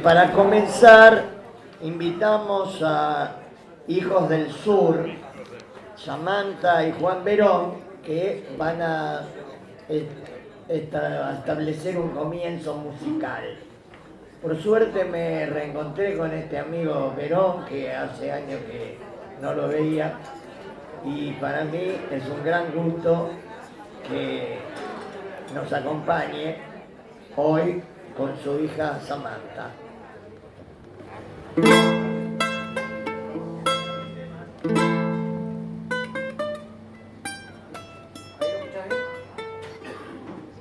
Para comenzar, invitamos a Hijos del Sur, Samantha y Juan Verón, que van a establecer un comienzo musical. Por suerte me reencontré con este amigo Verón, que hace años que no lo veía, y para mí es un gran gusto que nos acompañe hoy con su hija Samantha.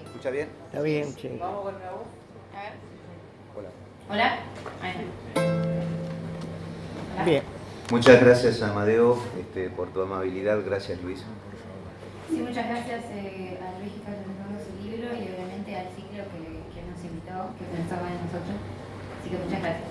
¿Escucha bien? Está bien, che. Vamos con la voz. A ver. Hola. Hola. Ahí está. Hola. Bien. Muchas gracias, Amadeo, por tu amabilidad. Gracias, Luisa. Sí, muchas gracias a Luis que presentando su libro y obviamente al ciclo que nos invitó, que pensaba en nosotros. Así que muchas gracias.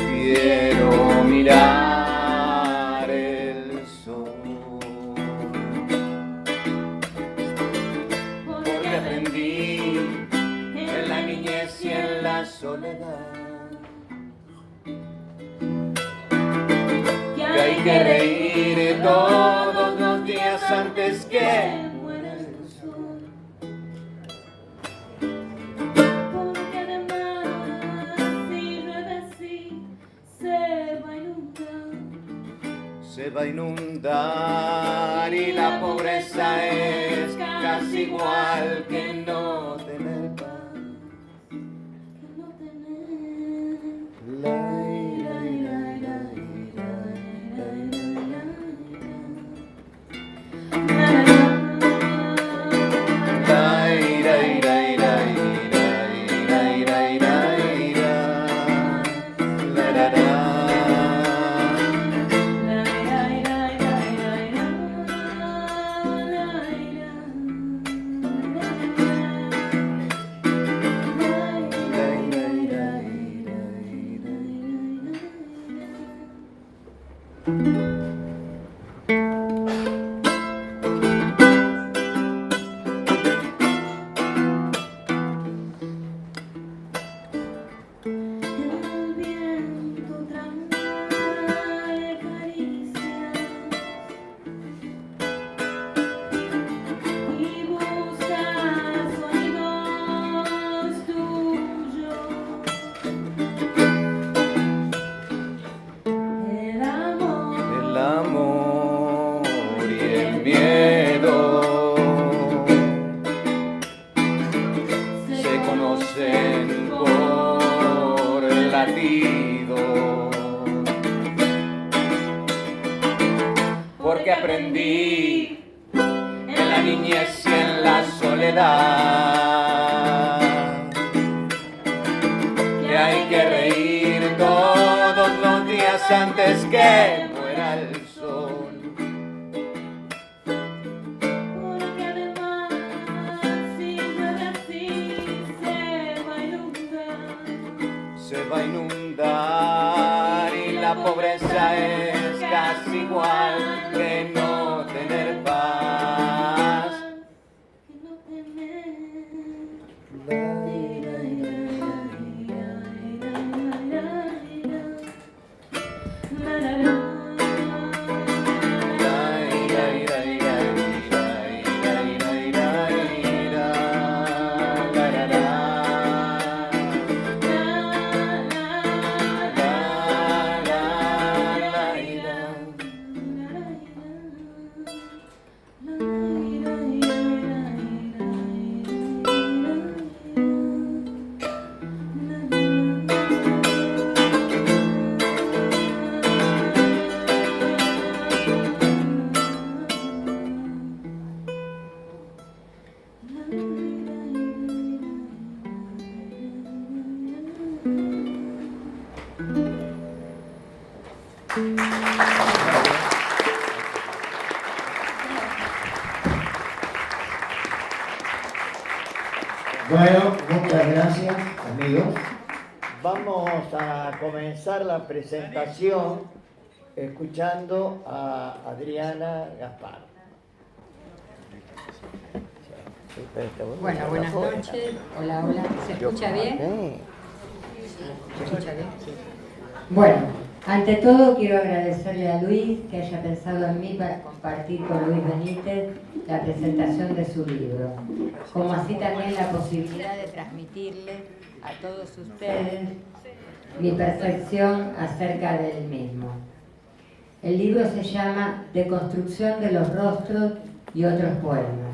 Quiero mirar el sol, porque aprendí en la niñez y en la soledad que hay que reír todos los días antes que muera el sol. Porque además si llueve así Se va a inundar y la pobreza es casi igual que no tener paz. El viento trae caricias y busca sonidos tuyos. El amor y el miedo se conocen por latido, porque aprendí en la niñez y en la soledad que hay que reír todos los días antes que muera el sol. Porque además si llueve así Se va a inundar y la pobreza es casi igual que no tener paz. que no tener. Bueno, muchas gracias, amigos. Vamos a comenzar la presentación escuchando a Adriana Gaspar. Bueno, buenas noches. Hola, hola. ¿Se escucha bien? ¿Se escucha bien? Bueno, ante todo quiero agradecerle a Luis que haya pensado en mí para compartir con Luis Benítez la presentación de su libro, como así también la posibilidad de transmitirle a todos ustedes mi percepción acerca del mismo. El libro se llama Deconstrucción de los rostros y otros poemas.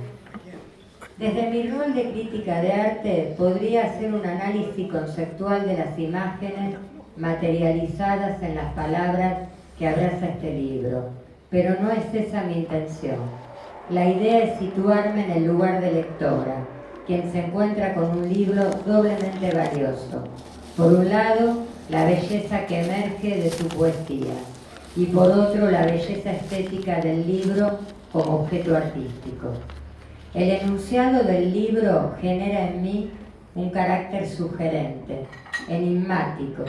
Desde mi rol de crítica de arte podría hacer un análisis conceptual de las imágenes materializadas en las palabras que abraza este libro, pero no es esa mi intención. La idea es situarme en el lugar de lectora, quien se encuentra con un libro doblemente valioso. Por un lado, la belleza que emerge de su poesía, y por otro, la belleza estética del libro como objeto artístico. El enunciado del libro genera en mí un carácter sugerente, enigmático.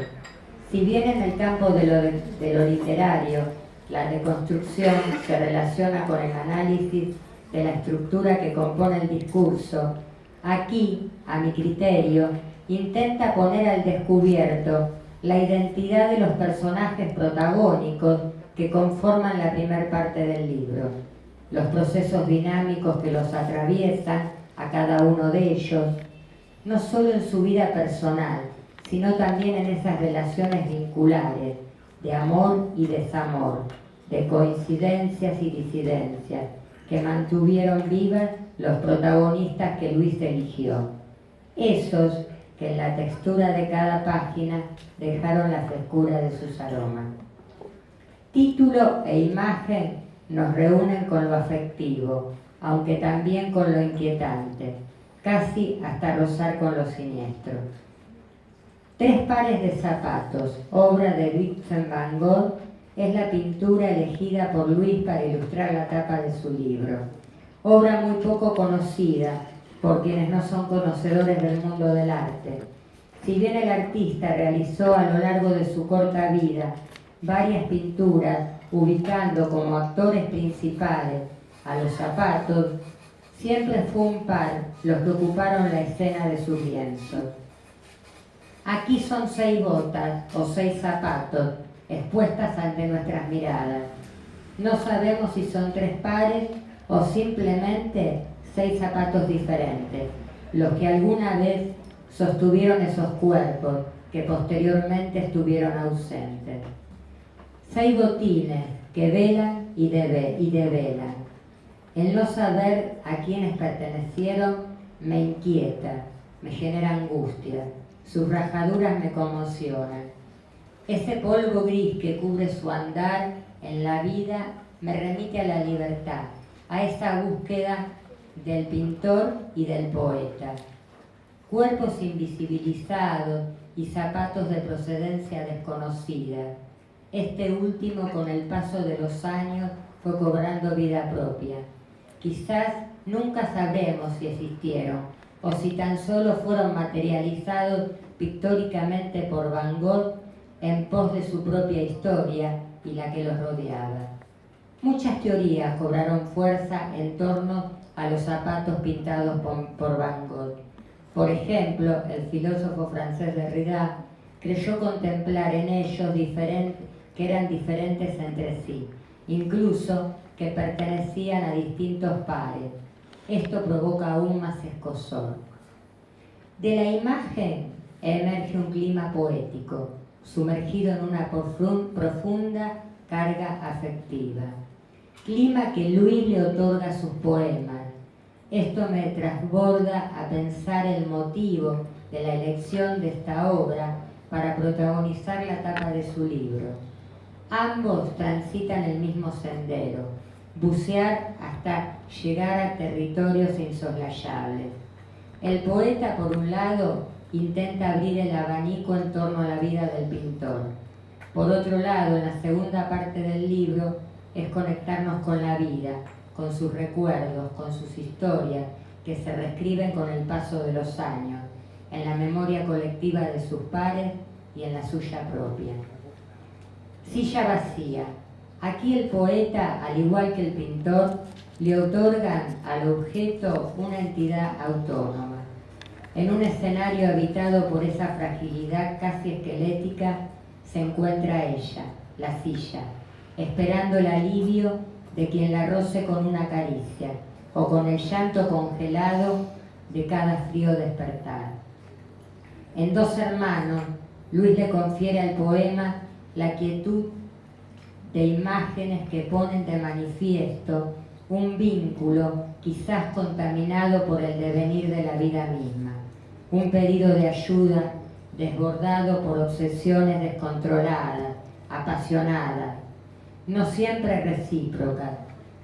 Si bien en el campo de lo literario, la deconstrucción se relaciona con el análisis de la estructura que compone el discurso, aquí, a mi criterio, intenta poner al descubierto la identidad de los personajes protagónicos que conforman la primer parte del libro, los procesos dinámicos que los atraviesan a cada uno de ellos, no solo en su vida personal, sino también en esas relaciones vinculares, de amor y desamor, de coincidencias y disidencias, que mantuvieron vivas los protagonistas que Luis eligió. Esos que en la textura de cada página dejaron la frescura de sus aromas. Título e imagen nos reúnen con lo afectivo, aunque también con lo inquietante, casi hasta rozar con lo siniestro. Tres pares de zapatos, obra de Vincent van Gogh, es la pintura elegida por Luis para ilustrar la tapa de su libro. Obra muy poco conocida por quienes no son conocedores del mundo del arte. Si bien el artista realizó a lo largo de su corta vida varias pinturas, ubicando como actores principales a los zapatos, siempre fue un par los que ocuparon la escena de sus lienzos. Aquí son 6 botas o 6 zapatos expuestas ante nuestras miradas. No sabemos si son 3 pares o simplemente 6 zapatos diferentes, los que alguna vez sostuvieron esos cuerpos que posteriormente estuvieron ausentes. 6 botines que velan y develan. El no saber a quiénes pertenecieron me inquieta, me genera angustia. Sus rajaduras me conmocionan. Ese polvo gris que cubre su andar en la vida me remite a la libertad, a esa búsqueda del pintor y del poeta. Cuerpos invisibilizados y zapatos de procedencia desconocida. Este último, con el paso de los años, fue cobrando vida propia. Quizás nunca sabremos si existieron o si tan solo fueron materializados pictóricamente por Van Gogh en pos de su propia historia y la que los rodeaba. Muchas teorías cobraron fuerza en torno a los zapatos pintados por Van Gogh. Por ejemplo, el filósofo francés Derrida creyó contemplar en ellos que eran diferentes entre sí, incluso que pertenecían a distintos pares. Esto provoca aún más escozor. De la imagen emerge un clima poético, sumergido en una profunda carga afectiva. Clima que Luis le otorga a sus poemas. Esto me transborda a pensar el motivo de la elección de esta obra para protagonizar la tapa de su libro. Ambos transitan el mismo sendero, bucear hasta llegar a territorios insoslayables. El poeta, por un lado, intenta abrir el abanico en torno a la vida del pintor. Por otro lado, en la segunda parte del libro, es conectarnos con la vida, con sus recuerdos, con sus historias, que se reescriben con el paso de los años, en la memoria colectiva de sus pares y en la suya propia. Silla vacía. Aquí el poeta, al igual que el pintor, le otorgan al objeto una entidad autónoma. En un escenario habitado por esa fragilidad casi esquelética, se encuentra ella, la silla, esperando el alivio de quien la roce con una caricia o con el llanto congelado de cada frío despertar. En Dos hermanos, Luis le confiere al poema la quietud de imágenes que ponen de manifiesto un vínculo quizás contaminado por el devenir de la vida misma, un pedido de ayuda desbordado por obsesiones descontroladas, apasionadas, no siempre recíprocas,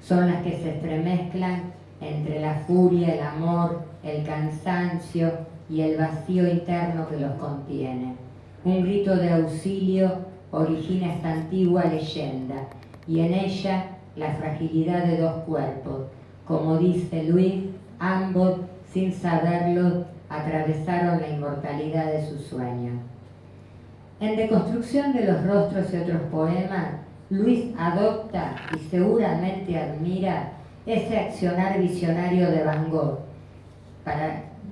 son las que se entremezclan entre la furia, el amor, el cansancio y el vacío interno que los contiene. Un grito de auxilio origina esta antigua leyenda y en ella la fragilidad de dos cuerpos. Como dice Luis, ambos, sin saberlo, atravesaron la inmortalidad de sus sueños. En Deconstrucción de los rostros y otros poemas, Luis adopta y seguramente admira ese accionar visionario de Van Gogh,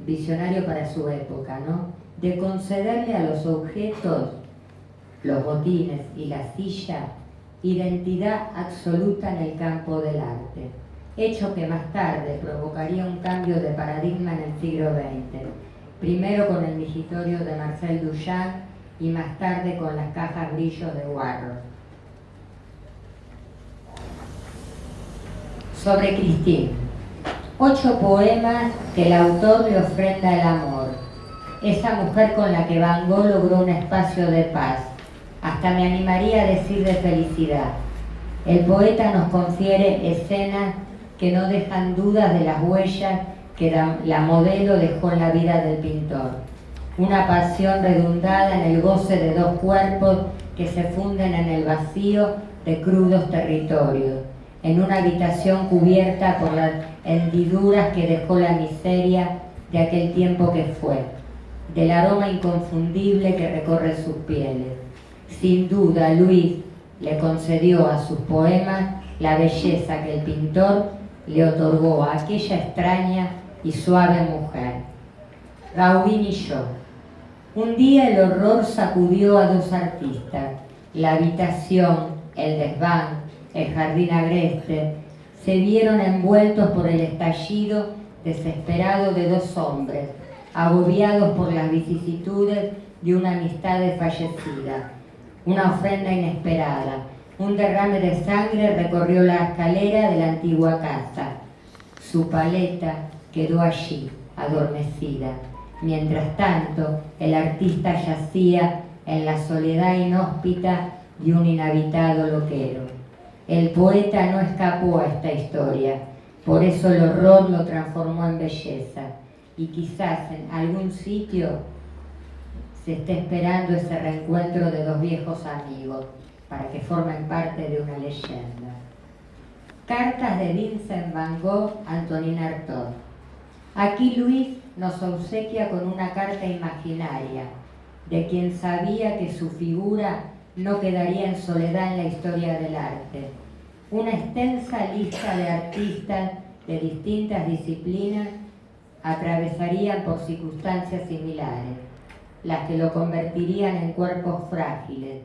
visionario para su época, ¿no? De concederle a los objetos, los botines y la silla, identidad absoluta en el campo del arte, hecho que más tarde provocaría un cambio de paradigma en el siglo XX, primero con el migitorio de Marcel Duchamp y más tarde con las cajas brillo de Warhol. Sobre Christine, 8 poemas que el autor le ofrenda al amor, esa mujer con la que Van Gogh logró un espacio de paz, hasta me animaría a decir de felicidad. El poeta nos confiere escenas que no dejan dudas de las huellas que la modelo dejó en la vida del pintor. Una pasión redundada en el goce de dos cuerpos que se funden en el vacío de crudos territorios, en una habitación cubierta por las hendiduras que dejó la miseria de aquel tiempo que fue, del aroma inconfundible que recorre sus pieles. Sin duda, Luis le concedió a sus poemas la belleza que el pintor le otorgó a aquella extraña y suave mujer. Gaudí y yo. Un día el horror sacudió a dos artistas. La habitación, el desván, el jardín agreste, se vieron envueltos por el estallido desesperado de dos hombres, agobiados por las vicisitudes de una amistad desfallecida. Una ofrenda inesperada, un derrame de sangre recorrió la escalera de la antigua casa. Su paleta quedó allí, adormecida. Mientras tanto, el artista yacía en la soledad inhóspita de un inhabitado loquero. El poeta no escapó a esta historia, por eso el horror lo transformó en belleza. Y quizás en algún sitio se esté esperando ese reencuentro de dos viejos amigos para que formen parte de una leyenda. Cartas de Vincent Van Gogh a Antonin Artaud. Aquí Luis nos obsequia con una carta imaginaria de quien sabía que su figura no quedaría en soledad en la historia del arte. Una extensa lista de artistas de distintas disciplinas atravesarían por circunstancias similares, las que lo convertirían en cuerpos frágiles,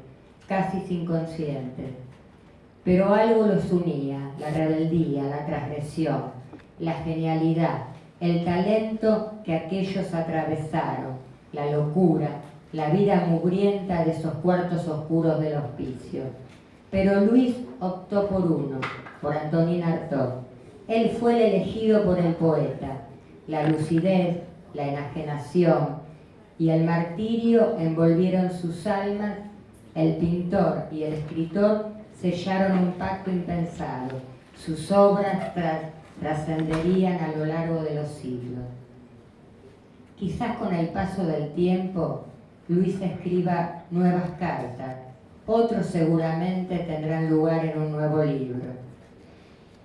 casi inconscientes. Pero algo los unía, la rebeldía, la transgresión, la genialidad, el talento que aquellos atravesaron, la locura, la vida mugrienta de esos cuartos oscuros del hospicio. Pero Luis optó por uno, por Antonin Artaud. Él fue el elegido por el poeta. La lucidez, la enajenación y el martirio envolvieron sus almas. El pintor y el escritor sellaron un pacto impensado. Sus obras trascenderían a lo largo de los siglos. Quizás con el paso del tiempo, Luis escriba nuevas cartas. Otros seguramente tendrán lugar en un nuevo libro.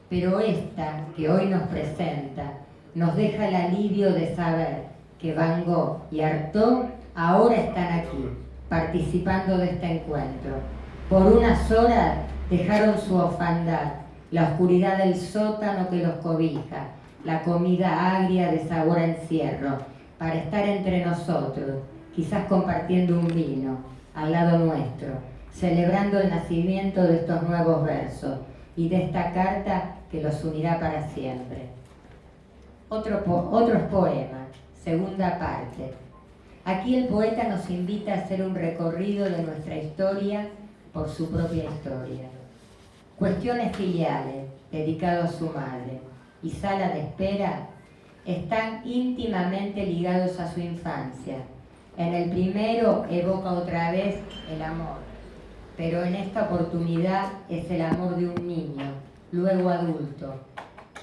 Pero esta que hoy nos presenta nos deja el alivio de saber que Van Gogh y Artaud ahora están aquí, participando de este encuentro. Por unas horas dejaron su orfandad, la oscuridad del sótano que los cobija, la comida agria de sabor a encierro, para estar entre nosotros, quizás compartiendo un vino al lado nuestro, celebrando el nacimiento de estos nuevos versos y de esta carta que los unirá para siempre. Otros poemas, segunda parte. Aquí el poeta nos invita a hacer un recorrido de nuestra historia por su propia historia. Cuestiones filiales, dedicado a su madre, y Sala de espera, están íntimamente ligados a su infancia. En el primero evoca otra vez el amor, pero en esta oportunidad es el amor de un niño, luego adulto,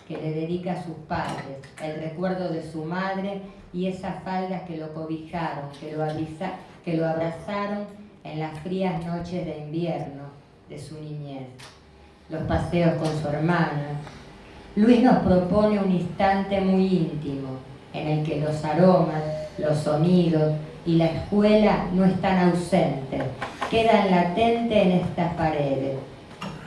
que le dedica a sus padres, el recuerdo de su madre y esas faldas que lo cobijaron, que lo abrazaron en las frías noches de invierno de su niñez, los paseos con su hermana. Luis nos propone un instante muy íntimo, en el que los aromas, los sonidos y la escuela no están ausentes, quedan latentes en estas paredes,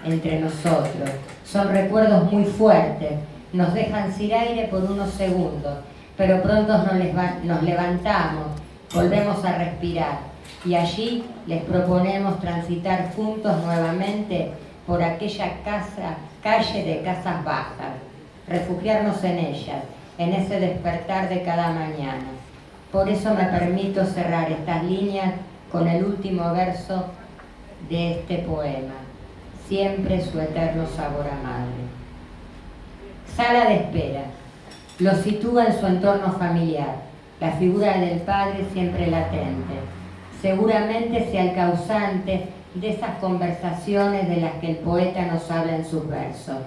entre nosotros. Son recuerdos muy fuertes, nos dejan sin aire por unos segundos, pero pronto nos levantamos, volvemos a respirar, y allí les proponemos transitar juntos nuevamente por aquella calle de casas bajas, refugiarnos en ellas, en ese despertar de cada mañana. Por eso me permito cerrar estas líneas con el último verso de este poema, siempre su eterno sabor a madre. Sala de espera. Lo sitúa en su entorno familiar, la figura del padre siempre latente. Seguramente sea el causante de esas conversaciones de las que el poeta nos habla en sus versos.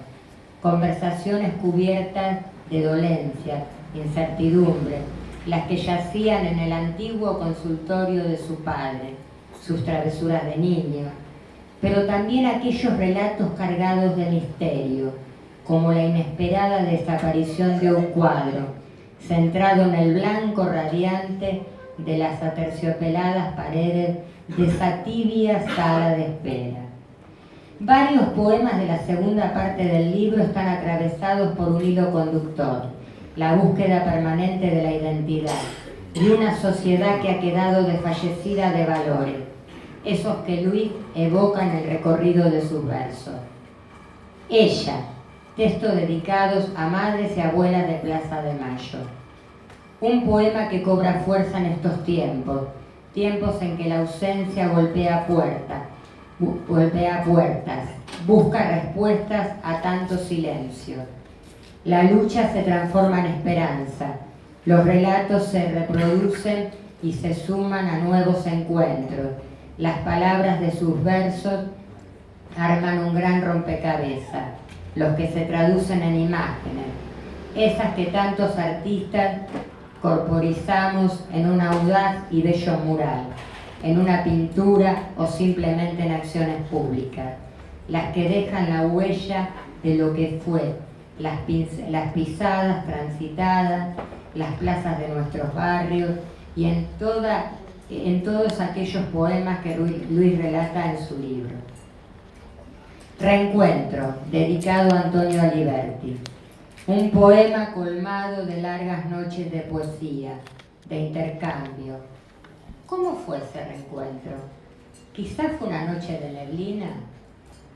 Conversaciones cubiertas de dolencia, incertidumbre, las que yacían en el antiguo consultorio de su padre, sus travesuras de niño, pero también aquellos relatos cargados de misterio, como la inesperada desaparición de un cuadro, centrado en el blanco radiante de las aterciopeladas paredes de esa tibia sala de espera. Varios poemas de la segunda parte del libro están atravesados por un hilo conductor, la búsqueda permanente de la identidad, de una sociedad que ha quedado desfallecida de valores, esos que Luis evoca en el recorrido de sus versos. Ella, textos dedicados a madres y abuelas de Plaza de Mayo. Un poema que cobra fuerza en estos tiempos en que la ausencia golpea puertas, busca respuestas a tanto silencio. La lucha se transforma en esperanza, los relatos se reproducen y se suman a nuevos encuentros. Las palabras de sus versos arman un gran rompecabezas, los que se traducen en imágenes, esas que tantos artistas corporizamos en un audaz y bello mural, en una pintura o simplemente en acciones públicas, las que dejan la huella de lo que fue, las pisadas transitadas, las plazas de nuestros barrios y en todos aquellos poemas que Luis relata en su libro. Reencuentro, dedicado a Antonio Aliberti. Un poema colmado de largas noches de poesía, de intercambio. ¿Cómo fue ese reencuentro? Quizás fue una noche de neblina,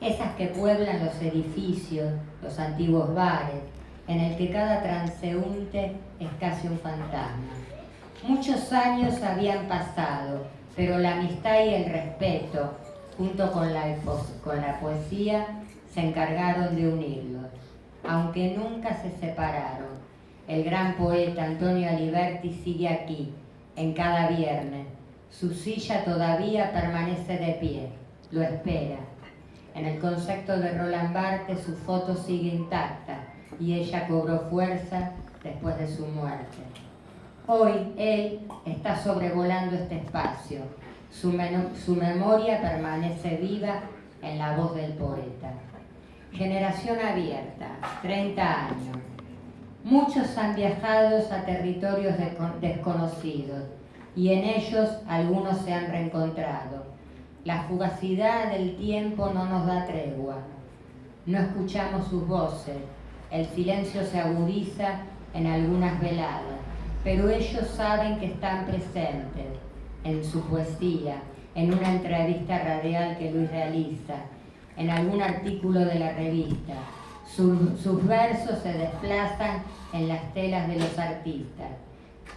esas que pueblan los edificios, los antiguos bares, en el que cada transeúnte es casi un fantasma. Muchos años habían pasado, pero la amistad y el respeto, junto con la poesía, se encargaron de unirlos, aunque nunca se separaron. El gran poeta Antonio Aliberti sigue aquí, en cada viernes. Su silla todavía permanece de pie, lo espera. En el concepto de Roland Barthes, su foto sigue intacta y ella cobró fuerza después de su muerte. Hoy él está sobrevolando este espacio. Su memoria permanece viva en la voz del poeta. Generación abierta, 30 años. Muchos han viajado a territorios desconocidos y en ellos algunos se han reencontrado. La fugacidad del tiempo no nos da tregua. No escuchamos sus voces. El silencio se agudiza en algunas veladas, pero ellos saben que están presentes en su poesía, en una entrevista radial que Luis realiza, en algún artículo de la revista. Sus versos se desplazan en las telas de los artistas.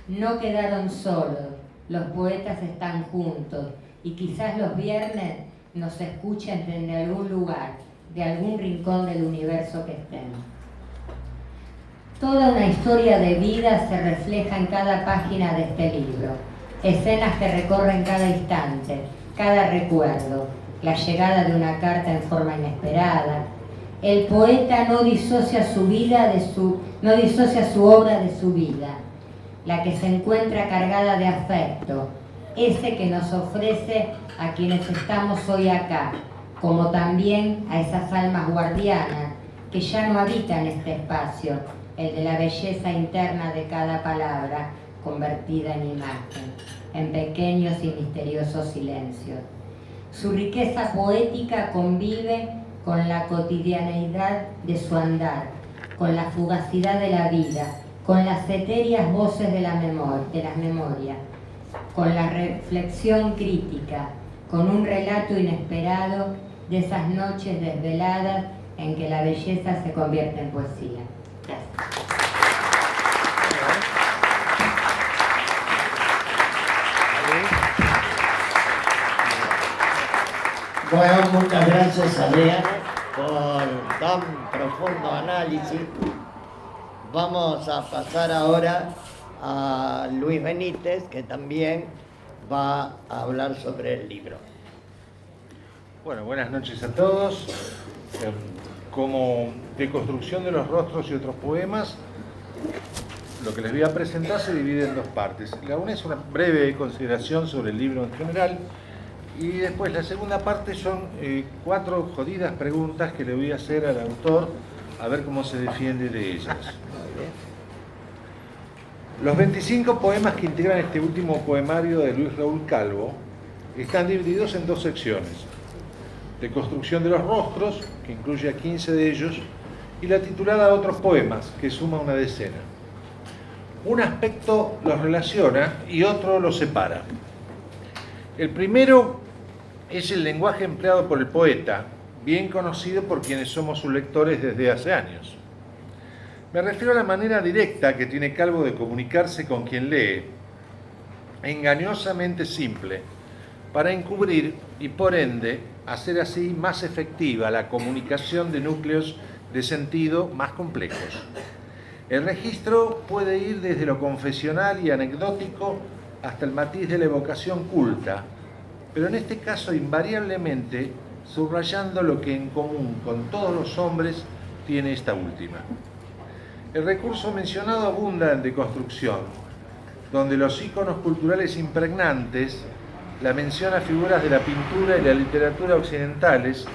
No quedaron solos, los poetas están juntos y quizás los viernes nos escuchen desde algún lugar, de algún rincón del universo que estén. Toda una historia de vida se refleja en cada página de este libro. Escenas que recorren cada instante, cada recuerdo, la llegada de una carta en forma inesperada. El poeta no disocia su obra de su vida, la que se encuentra cargada de afecto, ese que nos ofrece a quienes estamos hoy acá, como también a esas almas guardianas que ya no habitan este espacio, el de la belleza interna de cada palabra convertida en imagen, en pequeños y misteriosos silencios. Su riqueza poética convive con la cotidianeidad de su andar, con la fugacidad de la vida, con las etéreas voces de las memorias, con la reflexión crítica, con un relato inesperado de esas noches desveladas en que la belleza se convierte en poesía. Gracias. Bueno, muchas gracias Adriana por tan profundo análisis. Vamos a pasar ahora a Luis Benítez, que también va a hablar sobre el libro. Bueno, buenas noches a todos. Como Deconstrucción de los rostros y otros poemas, lo que les voy a presentar se divide en dos partes. La una es una breve consideración sobre el libro en general, y después la segunda parte son 4 jodidas preguntas que le voy a hacer al autor, a ver cómo se defiende de ellas. Los 25 poemas que integran este último poemario de Luis Raúl Calvo están divididos en 2 secciones: Deconstrucción de los rostros, que incluye a 15 de ellos, y la titulada Otros poemas, que suma una decena. Un aspecto los relaciona y otro los separa. El primero es el lenguaje empleado por el poeta, bien conocido por quienes somos sus lectores desde hace años. Me refiero a la manera directa que tiene Calvo de comunicarse con quien lee, engañosamente simple, para encubrir y por ende hacer así más efectiva la comunicación de núcleos de sentido más complejos. El registro puede ir desde lo confesional y anecdótico hasta el matiz de la evocación culta, pero en este caso invariablemente subrayando lo que en común con todos los hombres tiene esta última. El recurso mencionado abunda en Deconstrucción, donde los íconos culturales impregnantes, la mención a figuras de la pintura y la literatura occidentales,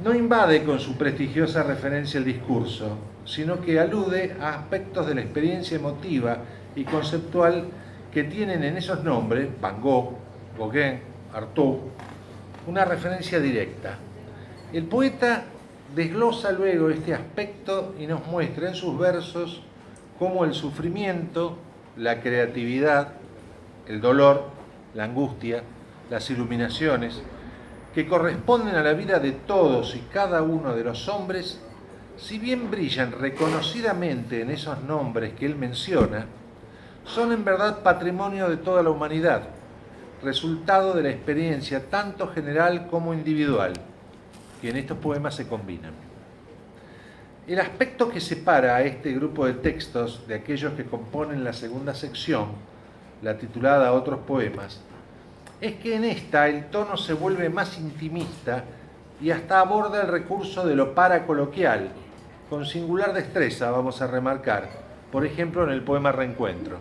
no invade con su prestigiosa referencia el discurso, sino que alude a aspectos de la experiencia emotiva y conceptual que tienen en esos nombres, Van Gogh, Gauguin, Artaud, una referencia directa. El poeta desglosa luego este aspecto y nos muestra en sus versos cómo el sufrimiento, la creatividad, el dolor, la angustia, las iluminaciones, que corresponden a la vida de todos y cada uno de los hombres, si bien brillan reconocidamente en esos nombres que él menciona, son en verdad patrimonio de toda la humanidad, resultado de la experiencia tanto general como individual, que en estos poemas se combinan. El aspecto que separa a este grupo de textos de aquellos que componen la segunda sección, la titulada Otros poemas, es que en esta el tono se vuelve más intimista y hasta aborda el recurso de lo paracoloquial, con singular destreza, vamos a remarcar, por ejemplo en el poema Reencuentro.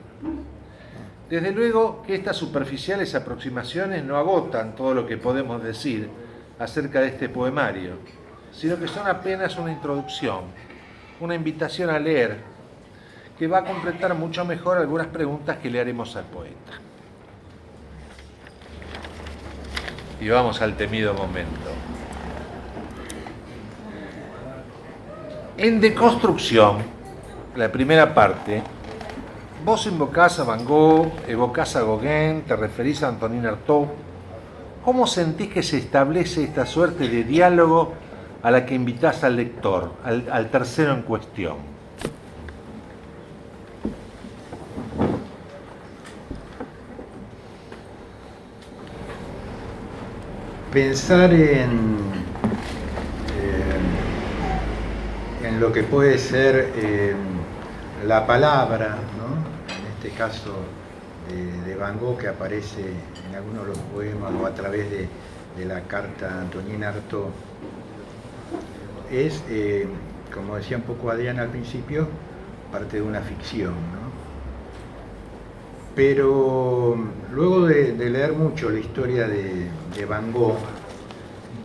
Desde luego que estas superficiales aproximaciones no agotan todo lo que podemos decir acerca de este poemario, sino que son apenas una introducción, una invitación a leer, que va a completar mucho mejor algunas preguntas que le haremos al poeta. Y vamos al temido momento. En Deconstrucción, la primera parte, vos invocás a Van Gogh, evocás a Gauguin, te referís a Antonin Artaud. ¿Cómo sentís que se establece esta suerte de diálogo a la que invitás al lector, al tercero en cuestión? Pensar en lo que puede ser la palabra, ¿no? En este caso de Van Gogh, que aparece en algunos de los poemas o a través de la carta a Antonin Artaud, es, como decía un poco Adrián al principio, parte de una ficción, ¿no? Pero luego de leer mucho la historia de Van Gogh,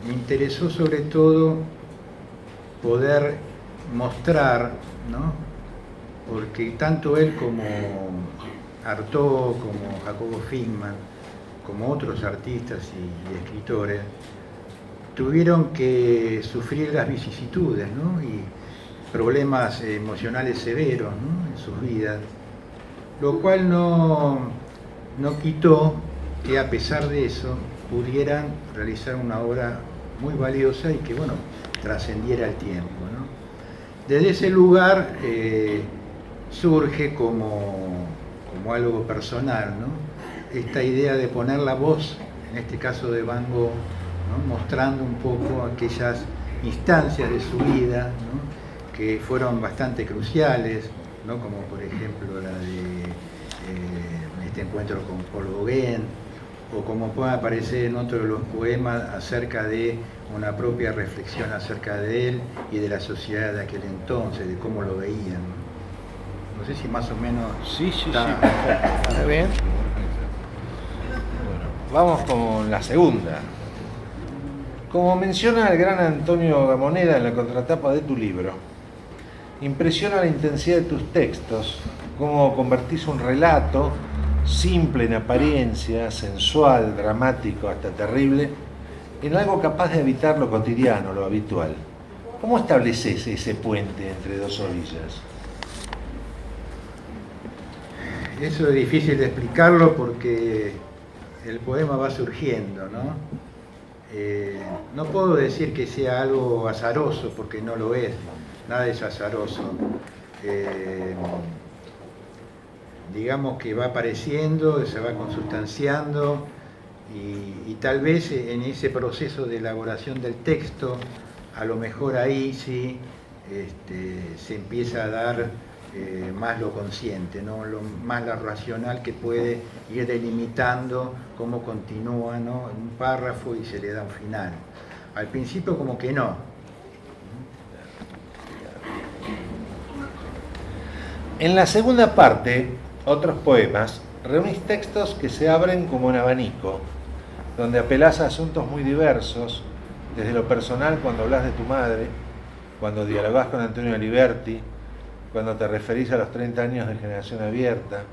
me interesó sobre todo poder mostrar, ¿no? Porque tanto él como Artaud, como Jacobo Figman, como otros artistas y escritores, tuvieron que sufrir las vicisitudes, ¿no? Y problemas emocionales severos, ¿no? En sus vidas, lo cual no quitó que a pesar de eso pudieran realizar una obra muy valiosa y que, bueno, trascendiera el tiempo, ¿no? Desde ese lugar surge como algo personal, ¿no? Esta idea de poner la voz, en este caso de Van Gogh, ¿no? Mostrando un poco aquellas instancias de su vida, ¿no? Que fueron bastante cruciales, ¿no? Como por ejemplo la de este encuentro con Paul Gauguin, o como puede aparecer en otro de los poemas acerca de una propia reflexión acerca de él y de la sociedad de aquel entonces, de cómo lo veían. No sé si más o menos... Sí, perfecto. Está bien. Bueno, vamos con la segunda. Como menciona el gran Antonio Gamoneda en la contratapa de tu libro, impresiona la intensidad de tus textos, cómo convertís un relato simple en apariencia, sensual, dramático, hasta terrible, en algo capaz de habitar lo cotidiano, lo habitual. ¿Cómo estableces ese puente entre dos orillas? Eso es difícil de explicarlo porque el poema va surgiendo, ¿no? No puedo decir que sea algo azaroso porque no lo es, nada es azaroso. Digamos que va apareciendo, se va consustanciando y tal vez en ese proceso de elaboración del texto, a lo mejor ahí sí se empieza a dar más lo consciente, ¿no? Más lo racional que puede ir delimitando cómo continúa, ¿no? Un párrafo y se le da un final. Al principio como que no. En la segunda parte, otros poemas, reunís textos que se abren como un abanico, donde apelás a asuntos muy diversos, desde lo personal cuando hablas de tu madre, cuando dialogás con Antonio Aliberti, cuando te referís a los 30 años de Generación Abierta,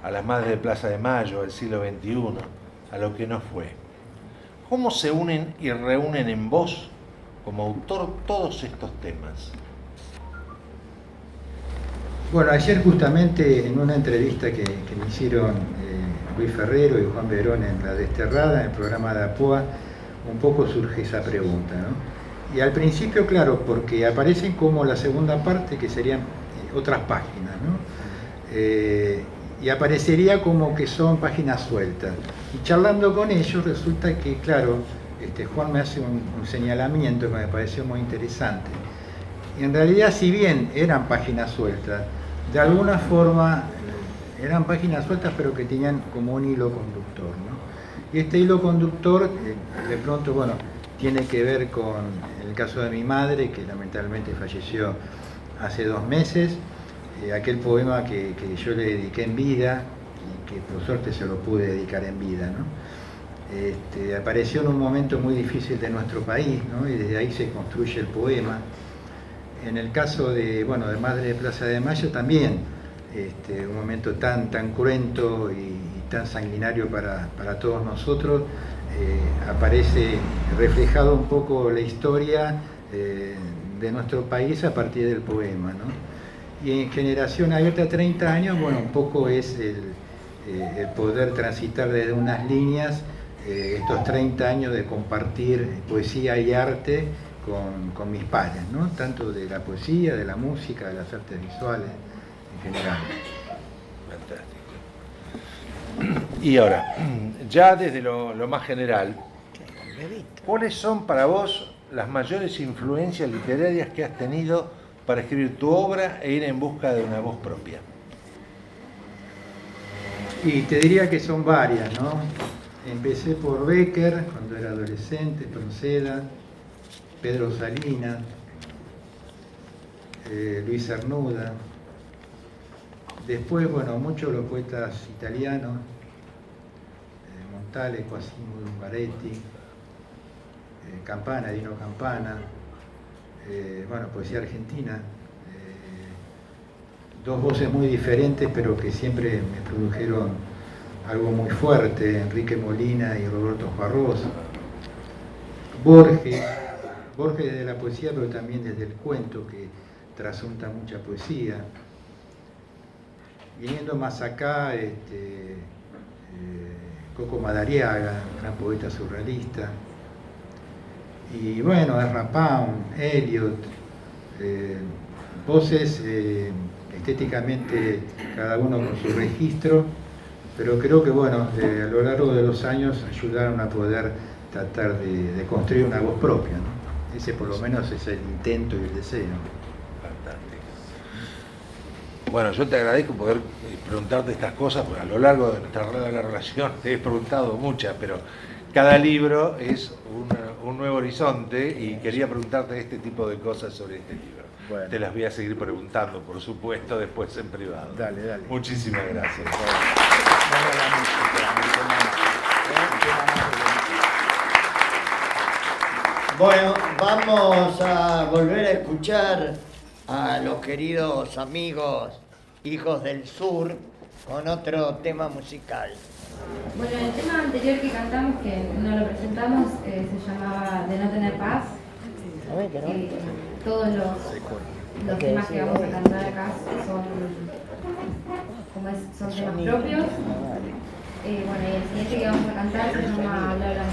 a las madres de Plaza de Mayo, al siglo XXI, a lo que no fue. ¿Cómo se unen y reúnen en vos, como autor, todos estos temas? Bueno, ayer justamente en una entrevista que me hicieron Luis Ferrero y Juan Verón en La Desterrada, en el programa de APOA, un poco surge esa pregunta, ¿no? Y al principio, claro, porque aparecen como la segunda parte, que serían otras páginas, ¿no? Y aparecería como que son páginas sueltas. Y charlando con ellos resulta que, claro, Juan me hace un señalamiento que me pareció muy interesante. Y en realidad, si bien eran páginas sueltas, de alguna forma eran páginas sueltas, pero que tenían como un hilo conductor, ¿no? Y este hilo conductor, de pronto, bueno, tiene que ver con el caso de mi madre, que lamentablemente falleció hace 2 meses, aquel poema que yo le dediqué en vida, y que por suerte se lo pude dedicar en vida, ¿no? Apareció en un momento muy difícil de nuestro país, ¿no? Y desde ahí se construye el poema. en el caso de, bueno, de Madre de Plaza de Mayo también, un momento tan cruento y tan sanguinario para todos nosotros, aparece reflejado un poco la historia de nuestro país a partir del poema, ¿no? Y en Generación Abierta 30 años, bueno, un poco es el poder transitar desde unas líneas estos 30 años de compartir poesía y arte con mis pares, ¿no? Tanto de la poesía, de la música, de las artes visuales en general. Fantástico. Y ahora, ya desde lo más general, ¿cuáles son para vos las mayores influencias literarias que has tenido para escribir tu obra e ir en busca de una voz propia? Y te diría que son varias, ¿no? Empecé por Bécquer, cuando era adolescente, Proceda, Pedro Salinas, Luis Cernuda. Después, bueno, muchos los poetas italianos, Montale, Quasimodo Ungaretti, Campana, Dino Campana, bueno, poesía argentina. Dos voces muy diferentes, pero que siempre me produjeron algo muy fuerte, Enrique Molina y Roberto Juarroz. Borges desde la poesía, pero también desde el cuento, que trasunta mucha poesía. Viniendo más acá, Coco Madariaga, gran poeta surrealista. Y bueno, Ezra Pound, Eliot, voces estéticamente cada uno con su registro, pero creo que bueno, a lo largo de los años ayudaron a poder tratar de construir una voz propia, ¿no? Ese por lo menos es el intento y el deseo. Fantástico. Bueno, yo te agradezco poder preguntarte estas cosas, porque a lo largo de nuestra relación te he preguntado muchas, pero cada libro es un nuevo horizonte y quería preguntarte este tipo de cosas sobre este libro. Bueno. Te las voy a seguir preguntando, por supuesto, después en privado. Dale, dale. Muchísimas gracias. Bueno, vamos a volver a escuchar a los queridos amigos Hijos del Sur con otro tema musical. Bueno, el tema anterior que cantamos, que no lo presentamos, se llamaba De no tener paz. Todos los temas que vamos a cantar acá son temas propios. Bueno, y el siguiente que vamos a cantar se llama Hablar la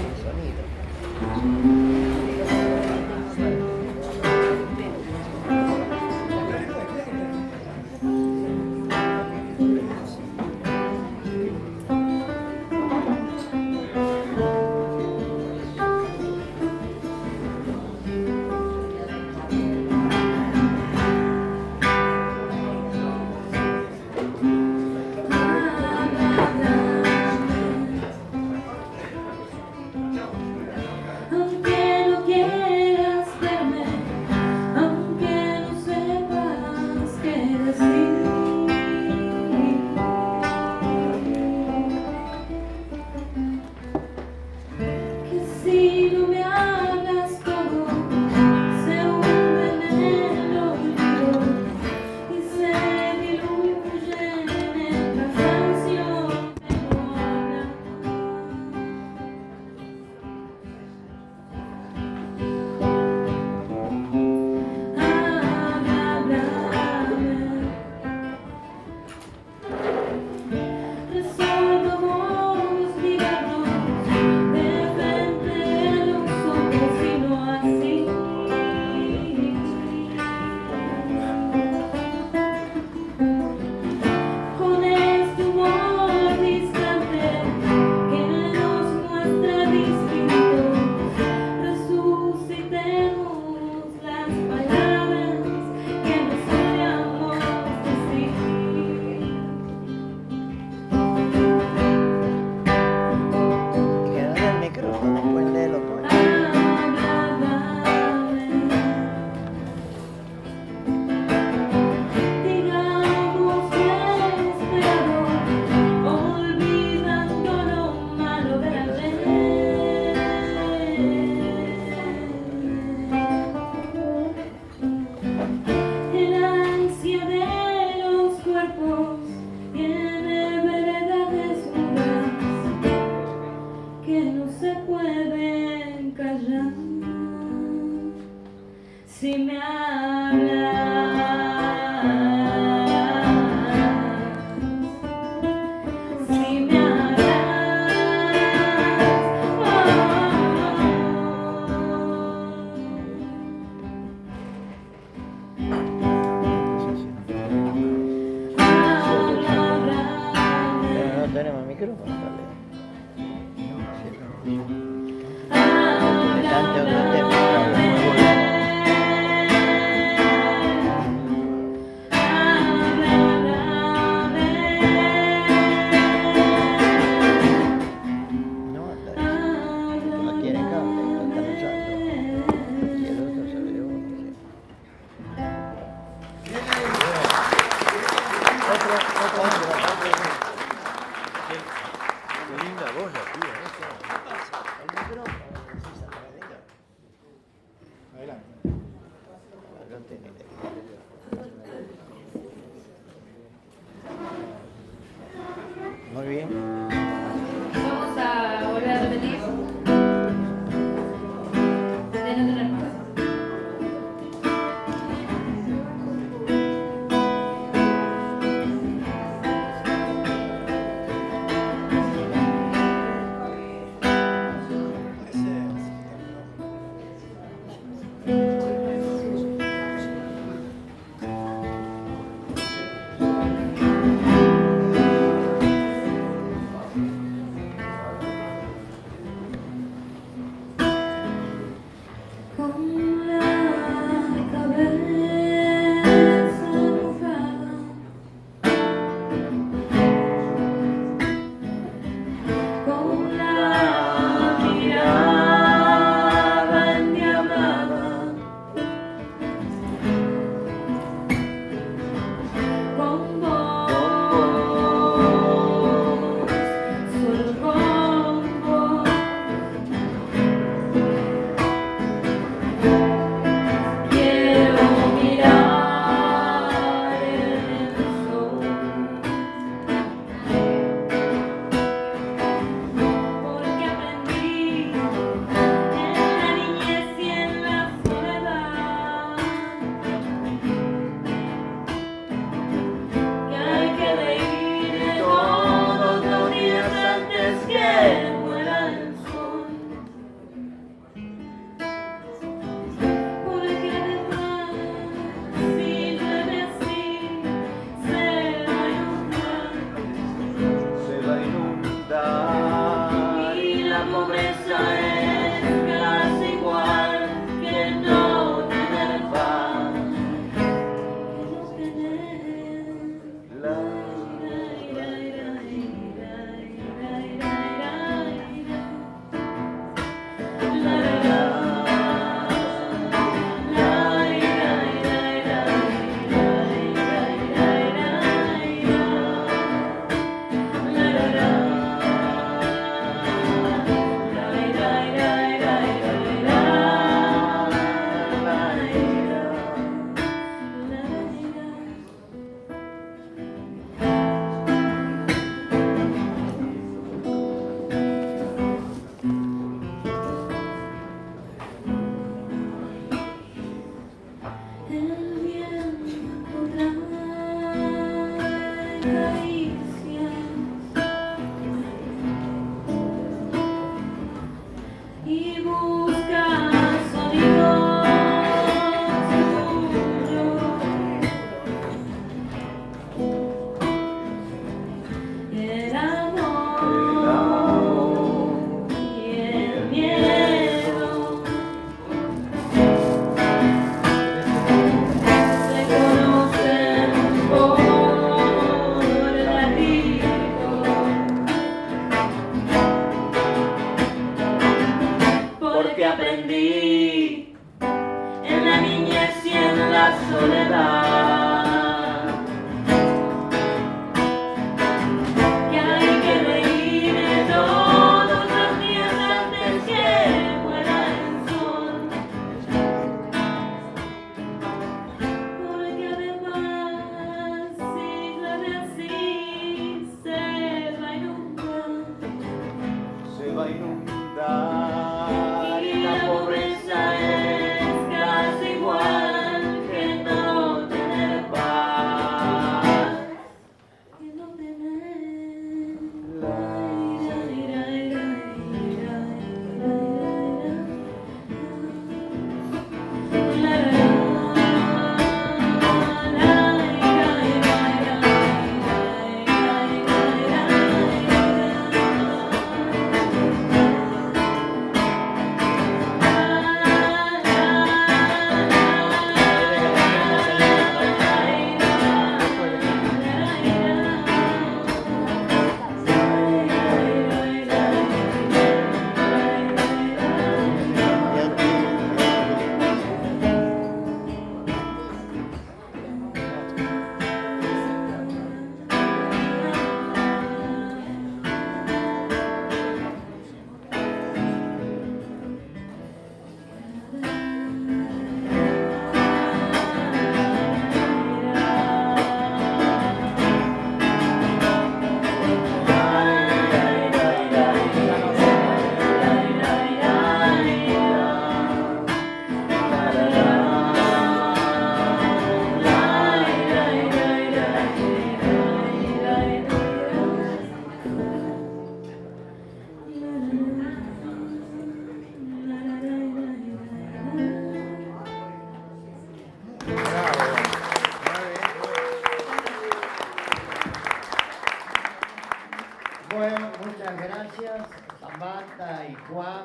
Bueno, muchas gracias, Samantha y Juan.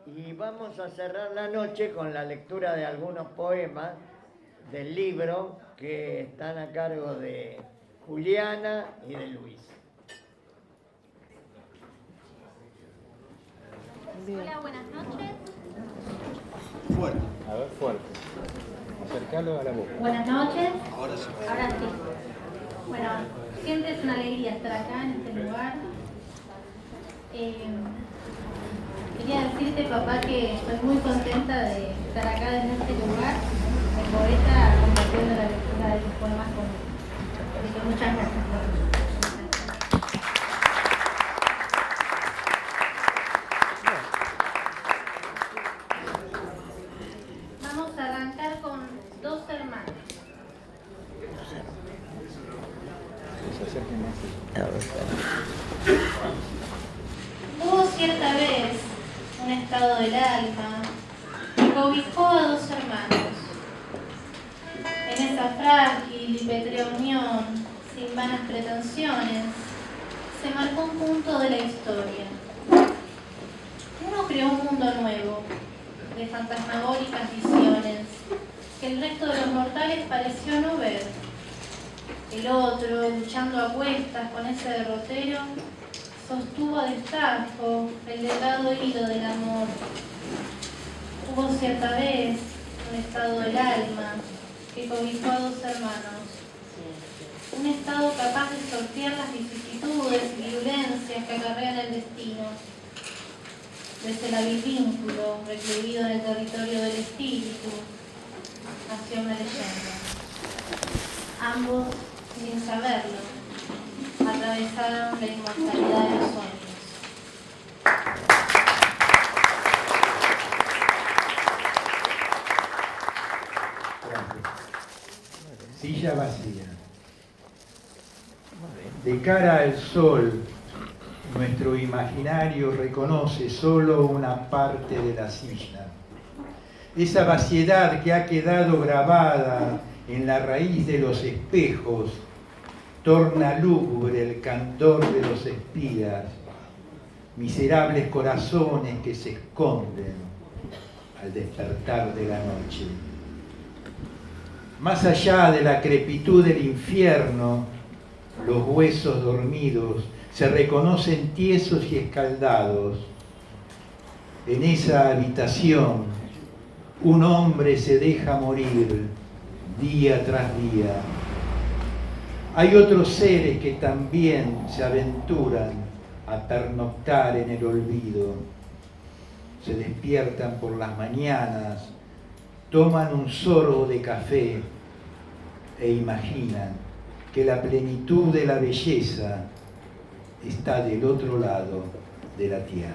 Y vamos a cerrar la noche con la lectura de algunos poemas del libro que están a cargo de Juliana y de Luis. Hola, buenas noches. Fuerte. A ver, fuerte. Acercalo a la boca. Buenas noches. Ahora sí. Ahora sí. Bueno, siempre es una alegría estar acá en este lugar. Quería decirte, papá, que estoy muy contenta de estar acá en este lugar, de poeta, compartiendo la lectura de tus poemas conmigo. Así que muchas gracias. Vamos a arrancar con Dos hermanos. Hubo cierta vez un estado del alma que cobijó a dos hermanos. En esa frágil y pétrea unión, sin vanas pretensiones, se marcó un punto de la historia. Uno creó un mundo nuevo, de fantasmagóricas visiones, que el resto de los mortales pareció no ver. El otro, luchando a cuestas con ese derrotero, sostuvo a destajo el delgado hilo del amor. Hubo cierta vez un estado del alma que cobijó a dos hermanos. Un estado capaz de sortear las vicisitudes y violencias que acarrean el destino. Desde el hábil vínculo recluido en el territorio del espíritu, nació una leyenda. Ambos, sin saberlo, atravesaron la inmortalidad de los sueños. Silla vacía. De cara al sol, nuestro imaginario reconoce solo una parte de la silla. Esa vaciedad que ha quedado grabada en la raíz de los espejos torna lúgubre el candor de los espías, miserables corazones que se esconden al despertar de la noche. Más allá de la crepitud del infierno, los huesos dormidos se reconocen tiesos y escaldados. En esa habitación, un hombre se deja morir día tras día. Hay otros seres que también se aventuran a pernoctar en el olvido. Se despiertan por las mañanas, toman un sorbo de café e imaginan que la plenitud de la belleza está del otro lado de la tierra.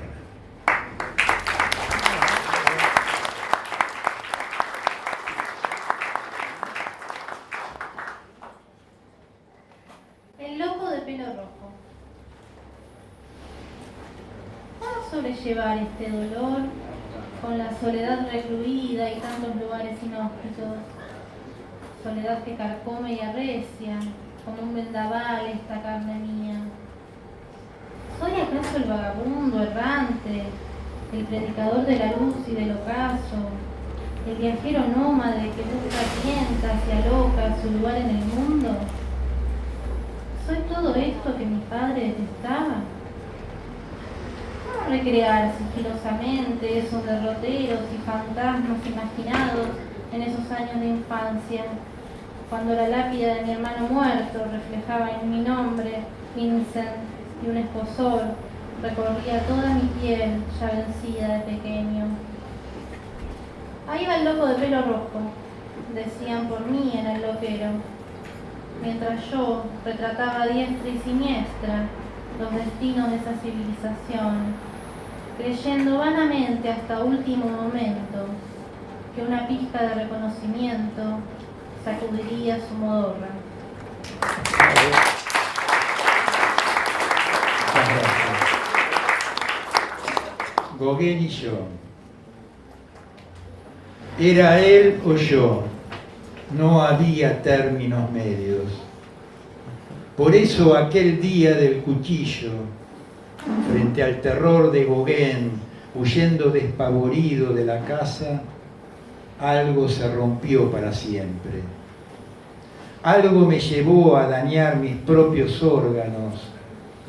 El loco de pelo rojo. ¿Cómo sobrellevar este dolor con la soledad recluida y tantos lugares inhóspitos? Soledad que carcome y arrecia, como un vendaval esta carne mía. ¿Soy acaso el vagabundo errante, el predicador de la luz y del ocaso, el viajero nómade que busca tientas y aloca su lugar en el mundo? ¿Soy todo esto que mi padre detestaba? ¿Cómo recrear sigilosamente esos derroteros y fantasmas imaginados en esos años de infancia, cuando la lápida de mi hermano muerto reflejaba en mi nombre, Vincent, y un escozor recorría toda mi piel ya vencida de pequeño? Ahí va el loco de pelo rojo, decían por mí en el loquero, mientras yo retrataba a diestra y siniestra los destinos de esa civilización, creyendo vanamente hasta último momento que una pizca de reconocimiento sacudiría su modorra. Gauguin y yo. Era él o yo. No había términos medios. Por eso aquel día del cuchillo, frente al terror de Gauguin, huyendo despavorido de la casa, algo se rompió para siempre. Algo me llevó a dañar mis propios órganos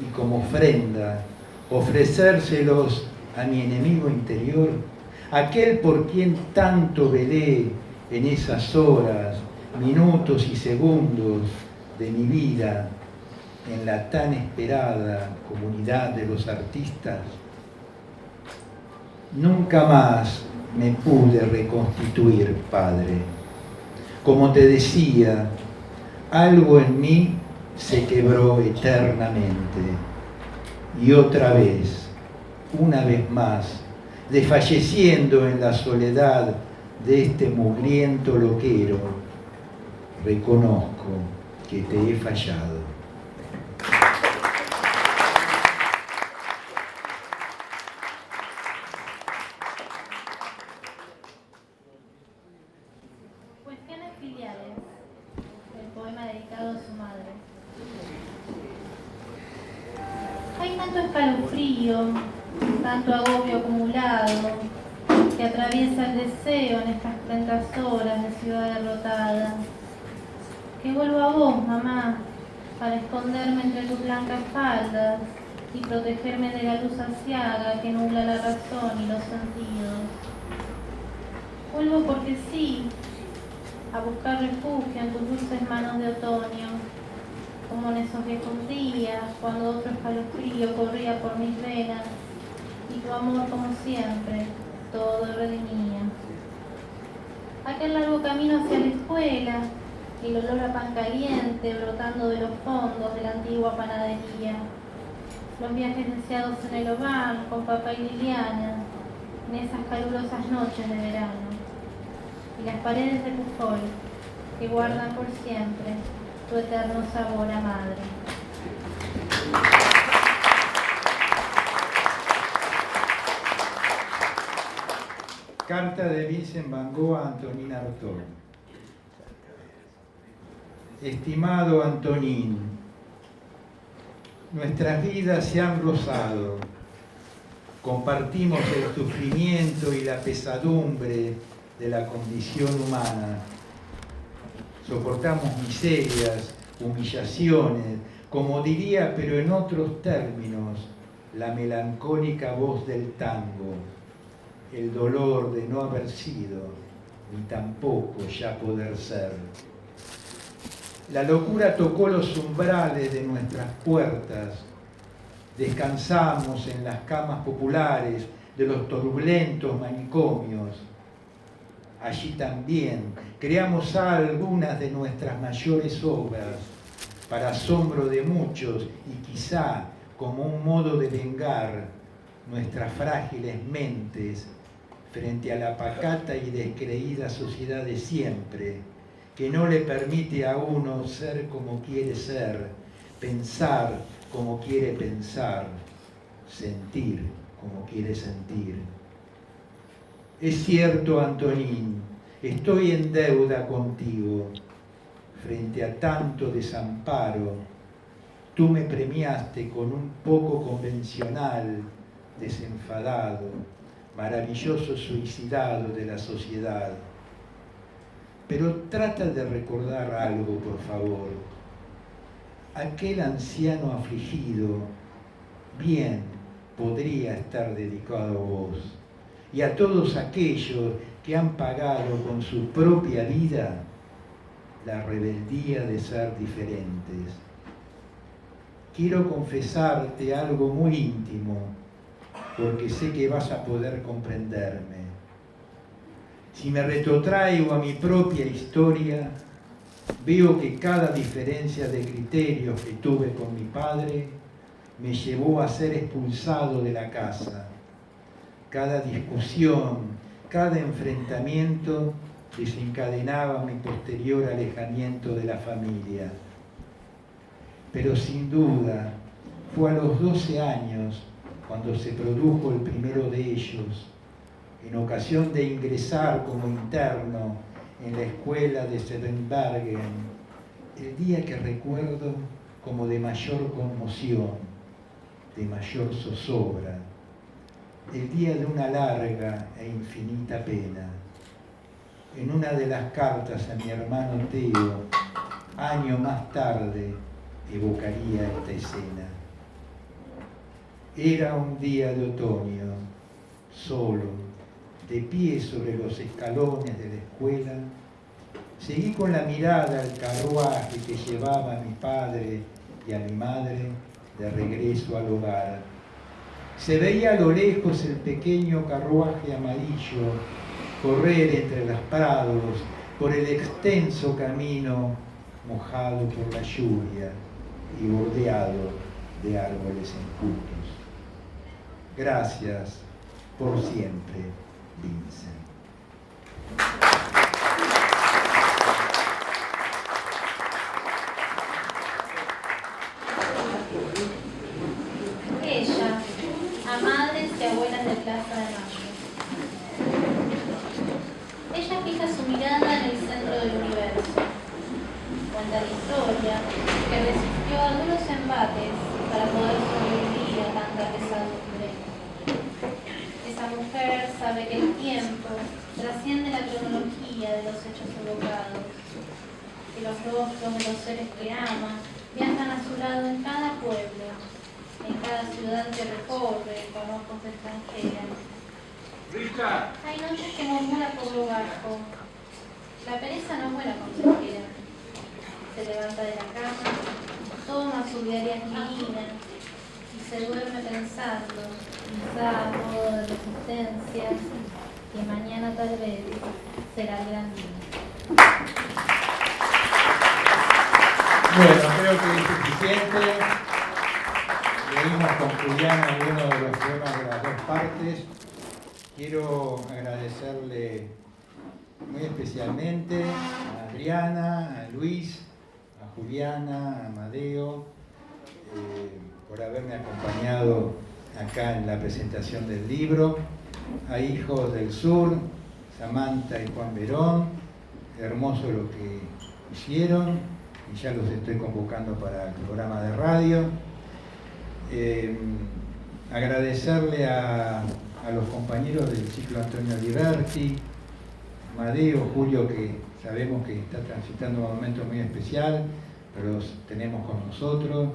y como ofrenda ofrecérselos a mi enemigo interior, aquel por quien tanto velé en esas horas, minutos y segundos de mi vida en la tan esperada comunidad de los artistas. Nunca más me pude reconstituir, Padre. Como te decía, algo en mí se quebró eternamente. Y otra vez, una vez más, desfalleciendo en la soledad de este mugriento loquero, reconozco que te he fallado. Cuestiones filiales, el poema dedicado a su madre. Hay tanto escalofrío, tanto agobio acumulado, que atraviesa el deseo en estas cruentas horas de ciudad derrotada. Que vuelvo a vos, mamá, para esconderme entre tus blancas faldas y protegerme de la luz aciaga que nubla la razón y los sentidos. Vuelvo porque sí, a buscar refugio en tus dulces manos de otoño, como en esos viejos días, cuando otro escalofrío corría por mis venas y tu amor, como siempre, todo redimía. Aquel largo camino hacia la escuela, el olor a pan caliente brotando de los fondos de la antigua panadería, los viajes deseados en el hogar con papá y Liliana, en esas calurosas noches de verano, y las paredes de Pujol que guardan por siempre tu eterno sabor a madre. Carta de Vincent Van Gogh a Antonin Artaud. Estimado Antonin, nuestras vidas se han rozado. Compartimos el sufrimiento y la pesadumbre de la condición humana. Soportamos miserias, humillaciones, como diría, pero en otros términos, la melancólica voz del tango, el dolor de no haber sido, ni tampoco ya poder ser. La locura tocó los umbrales de nuestras puertas. Descansamos en las camas populares de los turbulentos manicomios. Allí también creamos algunas de nuestras mayores obras, para asombro de muchos y quizá como un modo de vengar nuestras frágiles mentes frente a la pacata y descreída sociedad de siempre, que no le permite a uno ser como quiere ser, pensar como quiere pensar, sentir como quiere sentir. Es cierto, Antonin, estoy en deuda contigo. Frente a tanto desamparo, tú me premiaste con un poco convencional, desenfadado, maravilloso suicidado de la sociedad. Pero trata de recordar algo, por favor. Aquel anciano afligido bien podría estar dedicado a vos y a todos aquellos que han pagado con su propia vida la rebeldía de ser diferentes. Quiero confesarte algo muy íntimo, porque sé que vas a poder comprenderme. Si me retrotraigo a mi propia historia, veo que cada diferencia de criterios que tuve con mi padre me llevó a ser expulsado de la casa. Cada discusión, cada enfrentamiento desencadenaba mi posterior alejamiento de la familia. Pero sin duda, fue a los 12 años cuando se produjo el primero de ellos, en ocasión de ingresar como interno en la escuela de Sevenbergen, el día que recuerdo como de mayor conmoción, de mayor zozobra, el día de una larga e infinita pena. En una de las cartas a mi hermano Teo, año más tarde, evocaría esta escena. Era un día de otoño, solo, de pie sobre los escalones de la escuela. Seguí con la mirada al carruaje que llevaba a mi padre y a mi madre de regreso al hogar. Se veía a lo lejos el pequeño carruaje amarillo correr entre los prados por el extenso camino mojado por la lluvia y bordeado de árboles enjutos. Gracias por siempre, Vincent. Ella, a madres y abuelas de Plaza de Mayo. Ella fija su mirada en el centro del universo. Cuenta la historia que resistió a duros embates para poder sobrevivir a tanta pesadumbre. Esa mujer sabe que el tiempo trasciende la cronología de los hechos evocados. y los rostros de los seres que ama viajan a su lado en cada pueblo, en cada ciudad que recorre con ojos extranjeros. Hay noches que murmura por lo bajo. La pereza no es buena consejera. Se levanta de la cama, toma su diaria aspirina y se duerme pensando, quizá a modo de resistencia, que mañana tal vez será el gran día. Bueno, creo que es suficiente. Leímos con Julián algunos de los poemas de las dos partes. Quiero agradecerle muy especialmente a Adriana, a Luis, a Juliana, a Amadeo, por haberme acompañado acá en la presentación del libro, a Hijos del Sur, Samantha y Juan Verón, hermoso lo que hicieron, y ya los estoy convocando para el programa de radio. Agradecerle a los compañeros del ciclo Antonio Liberti, Amadeo, Julio, que sabemos que está transitando un momento muy especial, pero los tenemos con nosotros,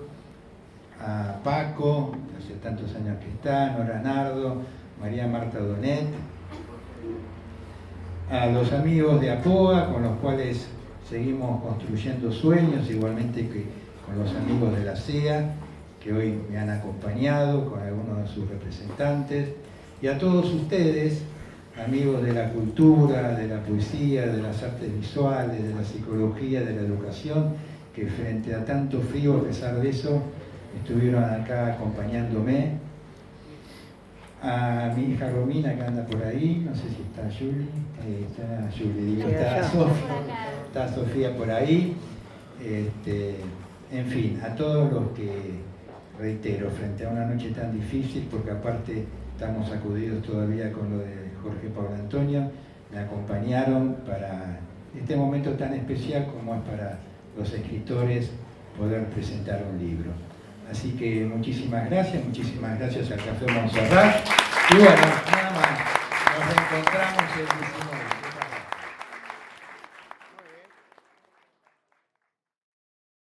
a Paco, hace tantos años que está, Nora Nardo, María Marta Donet, a los amigos de APOA, con los cuales seguimos construyendo sueños, igualmente que con los amigos de la CEA, que hoy me han acompañado, con algunos de sus representantes, y a todos ustedes, amigos de la cultura, de la poesía, de las artes visuales, de la psicología, de la educación, que frente a tanto frío, a pesar de eso, estuvieron acá acompañándome. A mi hija Romina, que anda por ahí, no sé si está Julie, está Sofía por ahí. En fin, a todos los que, reitero, frente a una noche tan difícil, porque aparte estamos sacudidos todavía con lo de Jorge Pablo Antonio, me acompañaron para este momento tan especial como es para los escritores poder presentar un libro. Así que muchísimas gracias al Café Montserrat. Y bueno, nada más, nos encontramos el 19